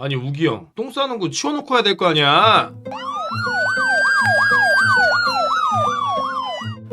아니 우기 형, 똥 싸는 거 치워놓고 해야 될 거 아니야.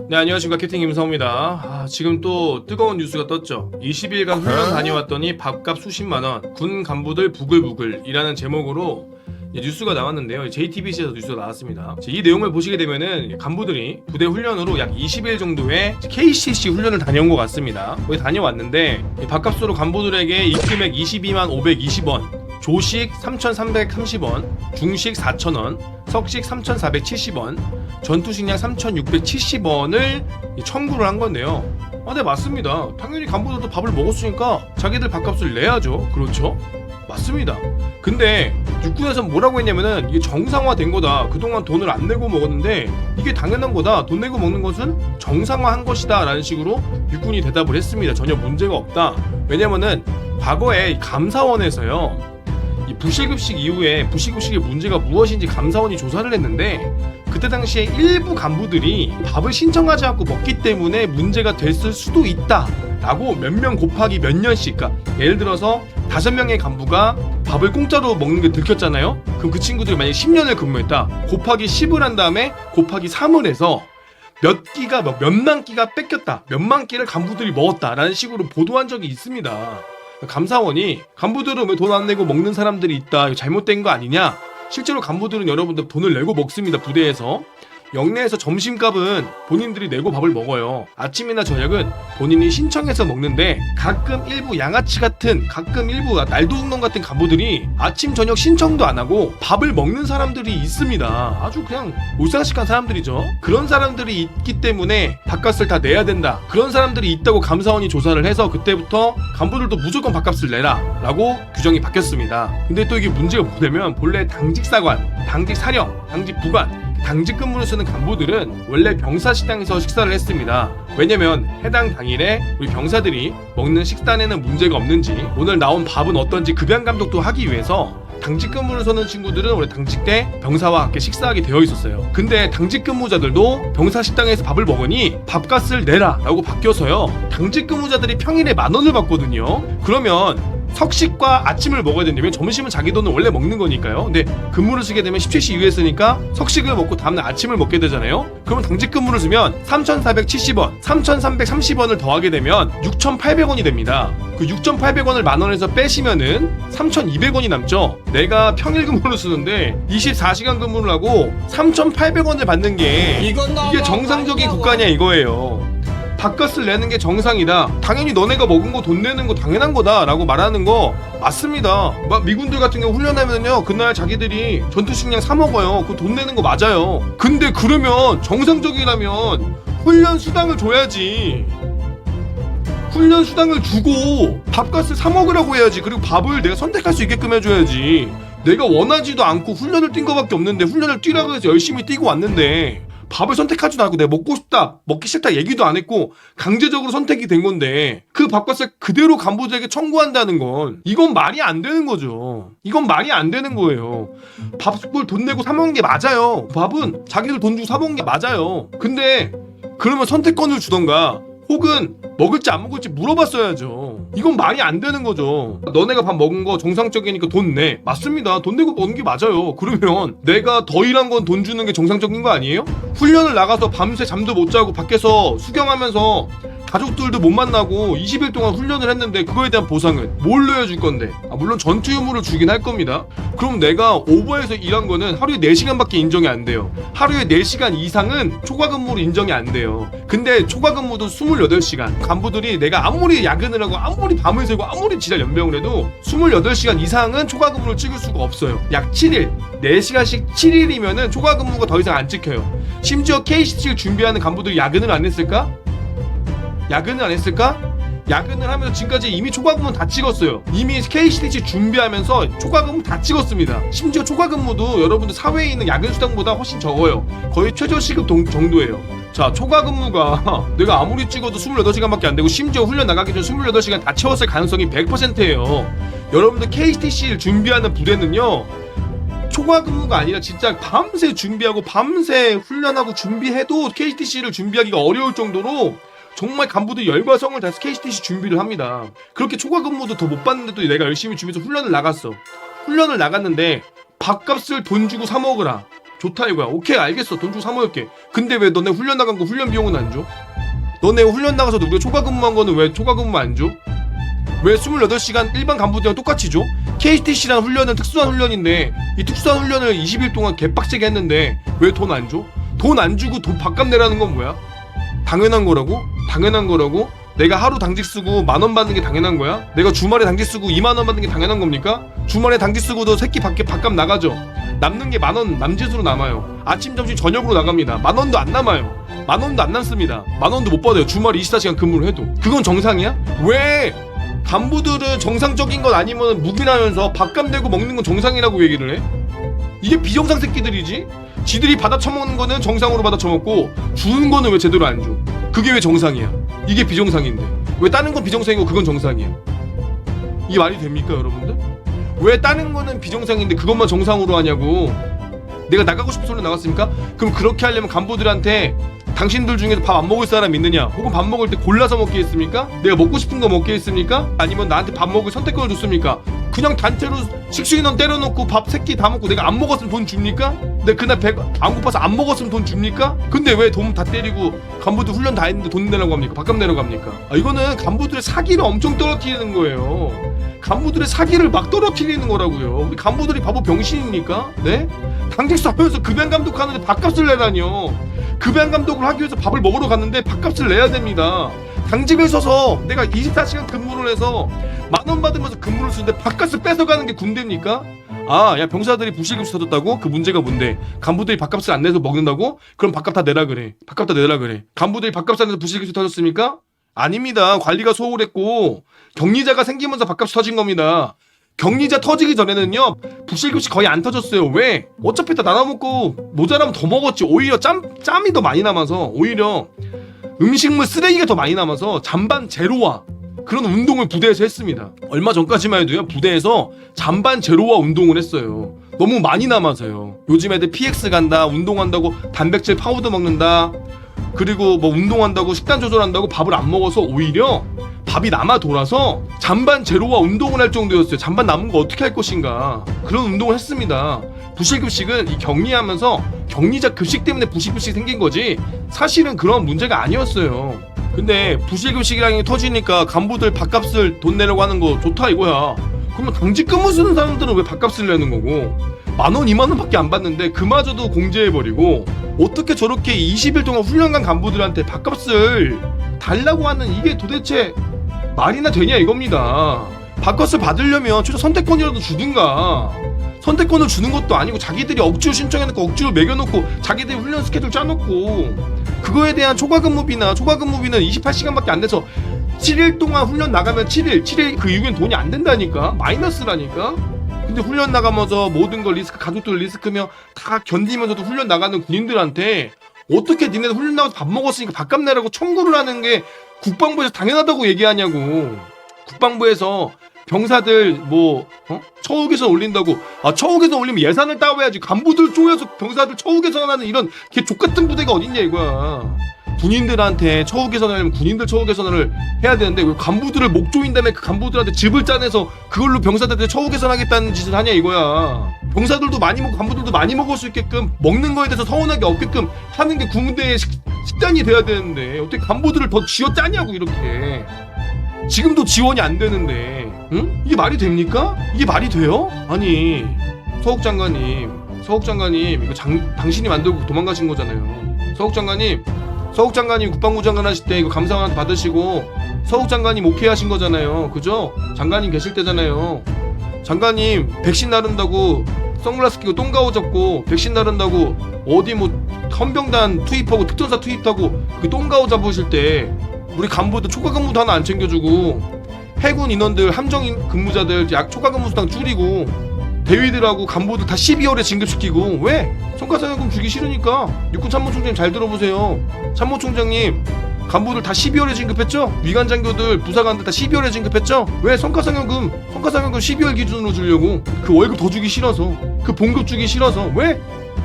네, 안녕하십니까, 캡틴 김성호입니다. 지금 또 뜨거운 뉴스가 떴죠. 20일간 훈련 다녀왔더니 밥값 수십만원, 군 간부들 부글부글이라는 제목으로 뉴스가 나왔는데요. JTBC에서 뉴스가 나왔습니다. 이 내용을 보시게 되면은 간부들이 부대 훈련으로 약 20일 정도의 KCC 훈련을 다녀온 것 같습니다. 거기 다녀왔는데 밥값으로 간부들에게 입금액 22만 520원, 조식 3,330원, 중식 4,000원, 석식 3,470원, 전투식량 3,670원을 청구를 한 건데요. 네, 맞습니다. 당연히 간부들도 밥을 먹었으니까 자기들 밥값을 내야죠. 그렇죠? 맞습니다. 근데 육군에서 뭐라고 했냐면은 이게 정상화된 거다. 그동안 돈을 안 내고 먹었는데 이게 당연한 거다. 돈 내고 먹는 것은 정상화한 것이다 라는 식으로 육군이 대답을 했습니다. 전혀 문제가 없다. 왜냐면은 과거에 감사원에서요, 이 부실급식 이후에 부실급식의 문제가 무엇인지 감사원이 조사를 했는데 그때 당시에 일부 간부들이 밥을 신청하지 않고 먹기 때문에 문제가 됐을 수도 있다 라고 몇 명 곱하기 몇 년씩, 그러니까 예를 들어서 5명의 간부가 밥을 공짜로 먹는 게 들켰잖아요. 그럼 그 친구들이 만약에 10년을 근무했다, 곱하기 10을 한 다음에 곱하기 3을 해서 몇만 끼가 뺏겼다, 몇만 끼를 간부들이 먹었다 라는 식으로 보도한 적이 있습니다. 감사원이 간부들은 왜 돈 안 내고 먹는 사람들이 있다, 이거 잘못된 거 아니냐. 실제로 간부들은 여러분들 돈을 내고 먹습니다. 부대에서 영내에서 점심값은 본인들이 내고 밥을 먹어요. 아침이나 저녁은 본인이 신청해서 먹는데 가끔 일부 양아치 같은, 가끔 일부 날도둑놈 같은 간부들이 아침 저녁 신청도 안 하고 밥을 먹는 사람들이 있습니다. 아주 그냥 몰상식한 사람들이죠. 그런 사람들이 있기 때문에 밥값을 다 내야 된다, 그런 사람들이 있다고 감사원이 조사를 해서 그때부터 간부들도 무조건 밥값을 내라 라고 규정이 바뀌었습니다. 근데 또 이게 문제가 뭐냐면 본래 당직사관, 당직사령, 당직부관, 당직 근무를 쓰는 간부들은 원래 병사식당에서 식사를 했습니다. 왜냐면 해당 당일에 우리 병사들이 먹는 식단에는 문제가 없는지, 오늘 나온 밥은 어떤지 급양 감독도 하기 위해서 당직 근무를 서는 친구들은 원래 당직 때 병사와 함께 식사하게 되어 있었어요. 근데 당직 근무자들도 병사 식당에서 밥을 먹으니 밥값을 내라 라고 바뀌어서요, 당직 근무자들이 평일에 10,000원을 받거든요. 그러면 석식과 아침을 먹어야 되는데 점심은 자기 돈을 원래 먹는 거니까요. 근데 근무를 쓰게 되면 17시 이후에 쓰니까 석식을 먹고 다음날 아침을 먹게 되잖아요. 그러면 당직 근무를 쓰면 3,470원, 3,330원을 더하게 되면 6,800원이 됩니다. 그 6,800원을 10,000원에서 빼시면은 3,200원이 남죠. 내가 평일 근무를 쓰는데 24시간 근무를 하고 3,800원을 받는 게 이게 정상적인 국가냐 이거예요. 밥값을 내는 게 정상이다, 당연히 너네가 먹은 거 돈 내는 거 당연한 거다 라고 말하는 거 맞습니다. 막 미군들 같은 경우 훈련하면요, 그날 자기들이 전투식량 사 먹어요. 그거 돈 내는 거 맞아요. 근데 그러면 정상적이라면 훈련 수당을 줘야지. 훈련 수당을 주고 밥값을 사 먹으라고 해야지. 그리고 밥을 내가 선택할 수 있게끔 해줘야지. 내가 원하지도 않고 훈련을 뛴 거밖에 없는데, 훈련을 뛰라고 해서 열심히 뛰고 왔는데 밥을 선택하지도 않고 내가 먹고 싶다, 먹기 싫다 얘기도 안 했고 강제적으로 선택이 된 건데 그 밥값을 그대로 간부들에게 청구한다는 건 이건 말이 안 되는 거죠. 이건 말이 안 되는 거예요. 밥을 돈 내고 사 먹는 게 맞아요. 밥은 자기들 돈 주고 사 먹는 게 맞아요. 근데 그러면 선택권을 주던가 혹은 먹을지 안 먹을지 물어봤어야죠. 이건 말이 안 되는 거죠. 너네가 밥 먹은 거 정상적이니까 돈 내. 맞습니다. 돈 내고 먹는 게 맞아요. 그러면 내가 더 일한 건 돈 주는 게 정상적인 거 아니에요? 훈련을 나가서 밤새 잠도 못 자고 밖에서 수경하면서 가족들도 못 만나고 20일 동안 훈련을 했는데 그거에 대한 보상은 뭘로 해줄 건데? 물론 전투 유무를 주긴 할 겁니다. 그럼 내가 오버해서 일한 거는 하루에 4시간밖에 인정이 안 돼요. 하루에 4시간 이상은 초과 근무로 인정이 안 돼요. 근데 초과 근무도 28시간. 간부들이 내가 아무리 야근을 하고 아무리 밤을 새고 아무리 지랄 연병을 해도 28시간 이상은 초과 근무를 찍을 수가 없어요. 약 7일, 4시간씩 7일이면은 초과 근무가 더 이상 안 찍혀요. 심지어 KCC를 준비하는 간부들이 야근을 안 했을까? 야근을 하면서 지금까지 이미 초과근무 다 찍었어요. 이미 KCTC 준비하면서 초과근무 다 찍었습니다. 심지어 초과근무도 여러분들 사회에 있는 야근 수당보다 훨씬 적어요. 거의 최저시급 정도예요. 자, 초과근무가 내가 아무리 찍어도 28시간밖에 안 되고 심지어 훈련 나가기 전 28시간 다 채웠을 가능성이 100%예요. 여러분들 KCTC를 준비하는 부대는요, 초과 근무가 아니라 진짜 밤새 준비하고 밤새 훈련하고 준비해도 KCTC를 준비하기가 어려울 정도로 정말 간부들 열과 성을 다해서 KCTC 준비를 합니다. 그렇게 초과 근무도 더 못 받는데도 내가 열심히 준비해서 훈련을 나갔어. 훈련을 나갔는데 밥값을 돈 주고 사 먹으라. 좋다 이거야. 오케이 알겠어. 돈 주고 사 먹을게. 근데 왜 너네 훈련 나간 거 훈련 비용은 안 줘? 너네 훈련 나가서 우리가 초과 근무한 거는 왜 초과 근무 안 줘? 왜 28시간 일반 간부들이랑 똑같이 줘? KTC라는 훈련은 특수한 훈련인데 이 특수한 훈련을 20일 동안 개빡세게 했는데 왜 돈 안 줘? 돈 안 주고 돈 밥값 내라는 건 뭐야? 당연한 거라고? 당연한 거라고? 내가 하루 당직 쓰고 10,000원 받는 게 당연한 거야? 내가 주말에 당직 쓰고 20,000원 받는 게 당연한 겁니까? 주말에 당직 쓰고도 새끼 밖에 밥값 나가죠? 남는 게 10,000원 남짓으로 남아요. 아침 점심 저녁으로 나갑니다. 10,000원도 안 남아요. 10,000원도 안 남습니다. 10,000원도 못 받아요. 주말 24시간 근무를 해도. 그건 정상이야? 왜 간부들은 정상적인 건 아니면 묵인하면서 밥값 내고 먹는 건 정상이라고 얘기를 해? 이게 비정상 새끼들이지? 지들이 받아 처먹는 거는 정상으로 받아 처먹고 주는 거는 왜 제대로 안 줘? 그게 왜 정상이야? 이게 비정상인데 왜 다른 건 비정상이고 그건 정상이야? 이게 말이 됩니까 여러분들? 왜 다른 거는 비정상인데 그것만 정상으로 하냐고. 내가 나가고 싶은 소리 나갔습니까? 그럼 그렇게 하려면 간부들한테 당신들 중에서 밥 안 먹을 사람 있느냐? 혹은 밥 먹을 때 골라서 먹게 했습니까? 내가 먹고 싶은 거 먹게 했습니까? 아니면 나한테 밥 먹을 선택권을 줬습니까? 그냥 단체로 식수인원 때려놓고 밥 3끼 다 먹고 내가 안 먹었으면 돈 줍니까? 내가 그날 배가 안 고파서 안 먹었으면 돈 줍니까? 근데 왜 돈 다 때리고 간부들 훈련 다 했는데 돈 내라고 합니까? 밥값 내라고 합니까? 이거는 간부들의 사기를 엄청 떨어뜨리는 거예요. 간부들의 사기를 막 떨어뜨리는 거라고요. 우리 간부들이 바보 병신입니까? 네? 당직수 하면서 급양 감독하는데 밥값을 내라니요. 급양 감독을 하기 위해서 밥을 먹으러 갔는데 밥값을 내야 됩니다. 당직을 서서 내가 24시간 근무를 해서 10,000원 받으면서 근무를 쓰는데 밥값을 뺏어가는 게 군대입니까? 야 병사들이 부실급식 터졌다고? 그 문제가 뭔데? 간부들이 밥값을 안 내서 먹는다고? 그럼 밥값 다 내라 그래. 밥값 다 내라 그래. 간부들이 밥값 안 내서 부실급식 터졌습니까? 아닙니다. 관리가 소홀했고 격리자가 생기면서 밥값이 터진 겁니다. 격리자 터지기 전에는요 부실급식 거의 안 터졌어요. 왜? 어차피 다 나눠먹고 모자라면 더 먹었지. 오히려 짬이 더 많이 남아서 오히려 음식물 쓰레기가 더 많이 남아서 잔반 제로화 그런 운동을 부대에서 했습니다. 얼마 전까지만 해도요 부대에서 잔반 제로화 운동을 했어요. 너무 많이 남아서요. 요즘 애들 PX 간다 운동한다고 단백질 파우더 먹는다 그리고 뭐 운동한다고 식단 조절한다고 밥을 안 먹어서 오히려 밥이 남아 돌아서 잔반 제로화 운동을 할 정도였어요. 잔반 남은 거 어떻게 할 것인가 그런 운동을 했습니다. 부실급식은 이 격리하면서 격리자 급식 때문에 부실급식이 생긴 거지 사실은 그런 문제가 아니었어요. 근데 부실급식이라는 게 터지니까 간부들 밥값을 돈 내려고 하는 거 좋다 이거야. 그러면 당직 근무 쓰는 사람들은 왜 밥값을 내는 거고 10,000원 20,000원 밖에 안 받는데 그마저도 공제해버리고 어떻게 저렇게 20일 동안 훈련 간 간부들한테 밥값을 달라고 하는 이게 도대체 말이나 되냐 이겁니다. 밥값을 받으려면 최소 선택권이라도 주든가. 선택권을 주는 것도 아니고 자기들이 억지로 신청해놓고 억지로 매겨놓고 자기들이 훈련 스케줄 짜놓고 그거에 대한 초과근무비는 28시간밖에 안 돼서 7일 동안 훈련 나가면 7일 그 이후엔 돈이 안 된다니까. 마이너스라니까. 근데 훈련 나가면서 모든 걸 리스크 가족들 리스크며 다 견디면서도 훈련 나가는 군인들한테 어떻게 니네들 훈련 나가서 밥 먹었으니까 밥값 내라고 청구를 하는 게 국방부에서 당연하다고 얘기하냐고. 국방부에서 병사들 처우 개선 올린다고. 처우 개선 올리면 예산을 따와야지. 간부들 쪼여서 병사들 처우 개선하는 이런 개 족같은 부대가 어딨냐 이거야. 군인들한테 처우 개선하려면 군인들 처우 개선을 해야 되는데 왜 간부들을 목 조인 다음에 그 간부들한테 즙을 짜내서 그걸로 병사들한테 처우 개선하겠다는 짓을 하냐 이거야. 병사들도 많이 먹고 간부들도 많이 먹을 수 있게끔 먹는 거에 대해서 서운하게 없게끔 하는 게 군대의 식단이 돼야 되는데 어떻게 간부들을 더 쥐어짜냐고 이렇게. 지금도 지원이 안 되는데 응? 이게 말이 됩니까? 이게 말이 돼요? 아니 서욱 장관님 이거 당신이 만들고 도망가신 거잖아요. 서욱 장관님 국방부 장관 하실 때 이거 감사원 받으시고 서욱 장관님 오케이 하신 거잖아요. 그죠? 장관님 계실 때잖아요. 장관님 백신 나른다고 선글라스 끼고 똥가오 잡고 백신 나른다고 어디 뭐 헌병단 투입하고 특전사 투입하고 그 똥가오 잡으실 때 우리 간부들 초과근무도 하나 안 챙겨주고 해군 인원들 함정 근무자들 초과근무 수당 줄이고 대위들하고 간부들 다 12월에 진급시키고 왜? 성과상여금 주기 싫으니까. 육군 참모총장님 잘 들어보세요. 참모총장님 간부들 다 12월에 진급했죠? 위관장교들 부사관들 다 12월에 진급했죠? 왜? 성과상여금 12월 기준으로 주려고. 그 월급 더 주기 싫어서 그 봉급 주기 싫어서. 왜?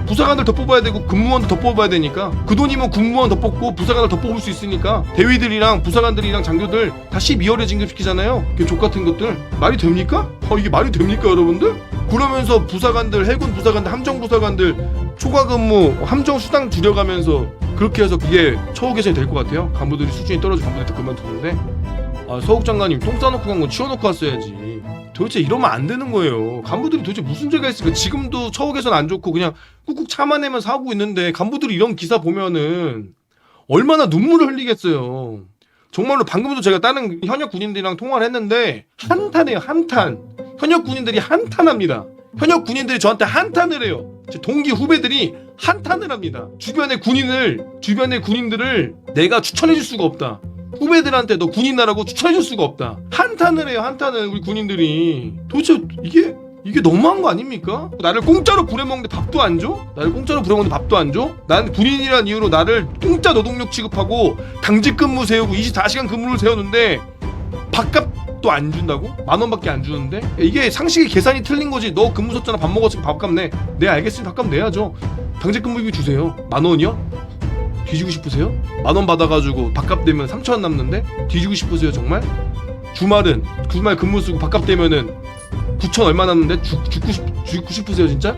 부사관들 더 뽑아야 되고 근무원도 더 뽑아야 되니까. 그 돈이면 군무원 더 뽑고 부사관을 더 뽑을 수 있으니까 대위들이랑 부사관들이랑 장교들 다 12월에 진급시키잖아요. 그 족같은 것들 말이 됩니까? 이게 말이 됩니까 여러분들? 그러면서 부사관들, 해군 부사관들, 함정 부사관들 초과 근무, 함정 수당 줄여가면서 그렇게 해서 이게 처우 개선이 될 것 같아요. 간부들이 수준이 떨어져 간부들이 그만두는데 서욱 장관님 똥 싸놓고 간 건 치워놓고 왔어야지. 도대체 이러면 안 되는 거예요. 간부들이 도대체 무슨 죄가 있을까? 지금도 처우 개선 안 좋고 그냥 꾹꾹 참아내면서 하고 있는데 간부들이 이런 기사 보면은 얼마나 눈물을 흘리겠어요. 정말로 방금도 제가 다른 현역 군인들이랑 통화를 했는데 한탄해요. 한탄. 현역 군인들이 한탄합니다. 현역 군인들이 저한테 한탄을 해요. 제 동기 후배들이 한탄을 합니다. 주변의 군인들을 내가 추천해줄 수가 없다. 후배들한테 너 군인나라고 추천해줄 수가 없다. 한탄을 해요. 한탄을 우리 군인들이. 도대체 이게 너무한 거 아닙니까? 나를 공짜로 부려먹는데 밥도 안 줘? 난 군인이란 이유로 나를 공짜 노동력 취급하고 당직 근무 세우고 24시간 근무를 세우는데 밥값도 안 준다고? 10,000원밖에 안 주는데? 이게 상식의 계산이 틀린 거지. 너 근무 썼잖아. 밥 먹었으면 밥값 내. 네 알겠으면 밥값 내야죠. 당직 근무비 주세요. 10,000원이요? 뒤지고 싶으세요? 10,000원 받아가지고 밥값 되면 3,000원 남는데? 뒤지고 싶으세요 정말? 주말 근무 쓰고 밥값 되면은 9,000 얼마 남는데? 죽고 싶으세요 진짜?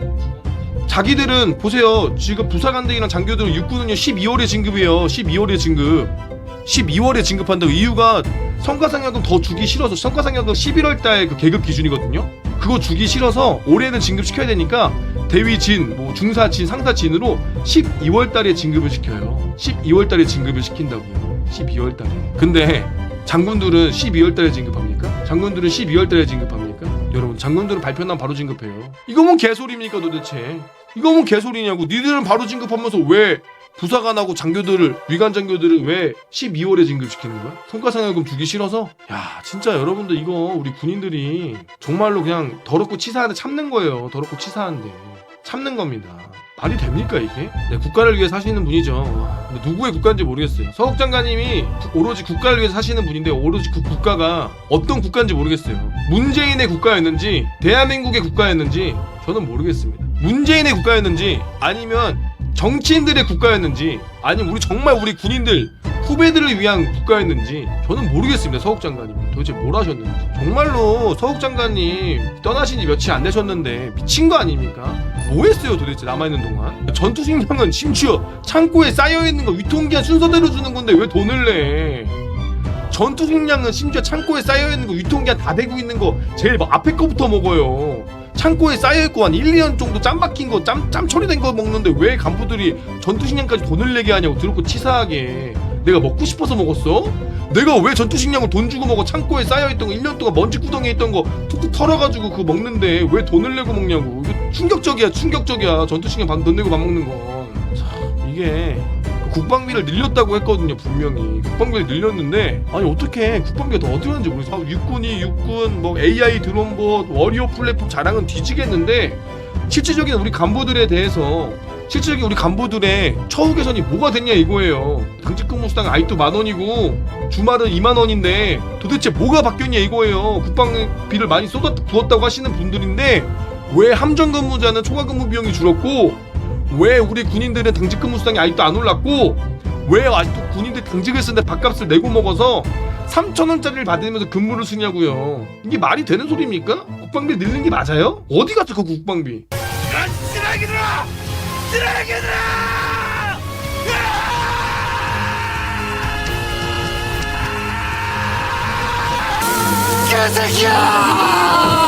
자기들은 보세요. 지금 부사관들이랑 장교들은 육군은요 12월에 진급이에요. 12월에 진급한다고. 이유가 성과상여금 더 주기 싫어서. 성과상여금 11월달 그 계급 기준이거든요. 그거 주기 싫어서 올해는 진급시켜야 되니까 대위진, 뭐 중사진, 상사진으로 12월달에 진급을 시켜요. 12월달에 진급을 시킨다고요. 12월달에. 근데 장군들은 12월달에 진급합니까? 장군들은 12월달에 진급합니까? 여러분 장군들은 발표 나면 바로 진급해요. 이거 뭔 개소리입니까 도대체? 이거 뭔 개소리냐고. 니들은 바로 진급하면서 왜 부사관하고 장교들을, 위관 장교들을 왜 12월에 진급시키는 거야? 성과상여금 주기 싫어서? 야 진짜 여러분들 이거 우리 군인들이 정말로 그냥 더럽고 치사한데 참는 거예요. 더럽고 치사한데 참는 겁니다. 말이 됩니까 이게? 네, 국가를 위해 사시는 분이죠. 근데 누구의 국가인지 모르겠어요. 서욱 장관님이 오로지 국가를 위해 사시는 분인데 오로지 그 국가가 어떤 국가인지 모르겠어요. 문재인의 국가였는지 대한민국의 국가였는지 저는 모르겠습니다. 문재인의 국가였는지 아니면 정치인들의 국가였는지 아니면 우리 군인들 후배들을 위한 국가였는지 저는 모르겠습니다. 서욱 장관님 도대체 뭘 하셨는지. 정말로 서욱 장관님 떠나신 지 며칠 안 되셨는데 미친 거 아닙니까? 뭐 했어요 도대체 남아있는 동안? 전투식량은 심지어 창고에 쌓여있는 거 유통기한 순서대로 주는 건데 왜 돈을 내? 전투식량은 심지어 창고에 쌓여있는 거 유통기한 다 되고 있는 거 제일 앞에 거부터 먹어요. 창고에 쌓여있고 한 1, 2년 정도 짬 박힌 거, 짬 처리된 거 먹는데 왜 간부들이 전투식량까지 돈을 내게 하냐고. 더럽고 치사하게. 내가 먹고 싶어서 먹었어? 내가 왜 전투식량을 돈 주고 먹어? 창고에 쌓여있던 거 1년 동안 먼지 구덩이에 있던 거 툭툭 털어가지고 그거 먹는데 왜 돈을 내고 먹냐고. 이거 충격적이야. 전투식량 돈 내고 밥 먹는 건. 참 이게 국방비를 늘렸다고 했거든요. 분명히 국방비를 늘렸는데 아니 어떻게 국방비가 더 어디갔는지 모르겠어요. 육군 뭐 AI 드론봇 워리어 플랫폼 자랑은 뒤지겠는데 실질적인 우리 간부들에 대해서 실질적인 우리 간부들의 처우 개선이 뭐가 됐냐 이거예요. 당직 근무 수당 아직도 10,000원이고 주말은 20,000원인데 도대체 뭐가 바뀌었냐 이거예요. 국방비를 많이 쏟아부었다고 하시는 분들인데 왜 함정 근무자는 초과 근무 비용이 줄었고 왜 우리 군인들은 당직 근무 수당이 아직도 안 올랐고 왜 아직도 군인들 당직을 쓰는데 밥값을 내고 먹어서 3,000원짜리를 받으면서 근무를 쓰냐고요. 이게 말이 되는 소리입니까? 국방비 늘린 게 맞아요? 어디 갔죠 그 국방비? 이런 쓰레기들아! 개새끼야!